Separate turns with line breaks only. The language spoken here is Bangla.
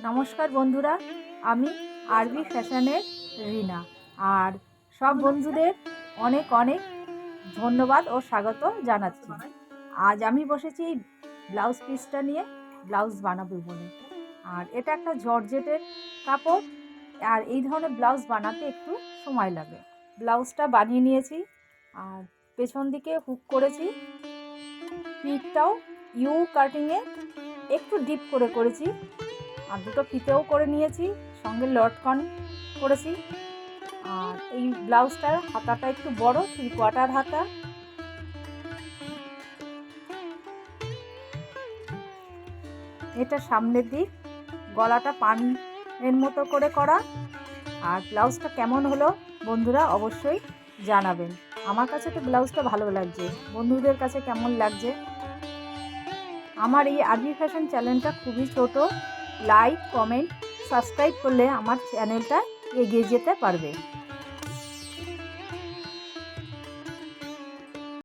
নমস্কার বন্ধুরা, আমি আরবি ফ্যাশনের রিনা। আর সব বন্ধুদের অনেক অনেক ধন্যবাদ ও স্বাগত জানাচ্ছি। আজ আমি বসেছি এই ব্লাউজ পিসটা নিয়ে ব্লাউজ বানাবো বলে। আর এটা একটা জর্জেটের কাপড়, আর এই ধরনের ব্লাউজ বানাতে একটু সময় লাগে। ব্লাউজটা বানিয়ে নিয়েছি আর পেছন দিকে হুক করেছি, পিঠটাও ইউ কাটিংয়ে একটু ডিপ করে করেছি, আর দুটো ফিতেও করে নিয়েছি, সঙ্গে লটকন করেছি। আর এই ব্লাউজটার হাতাটা একটু বড়, 3/4 হাতা। এটা সামনের দিক, গলাটা পানের মতো করে করা। আর ব্লাউজটা কেমন হলো বন্ধুরা অবশ্যই জানাবেন। আমার কাছে তো ব্লাউজটা ভালো লাগছে, বন্ধুদের কাছে কেমন লাগছে। আমার এই আরবি ফ্যাশন চ্যানেলটা খুবই ছোট, লাইক কমেন্ট সাবস্ক্রাইব করলে আমার চ্যানেলটা এগিয়ে যেতে পারবে।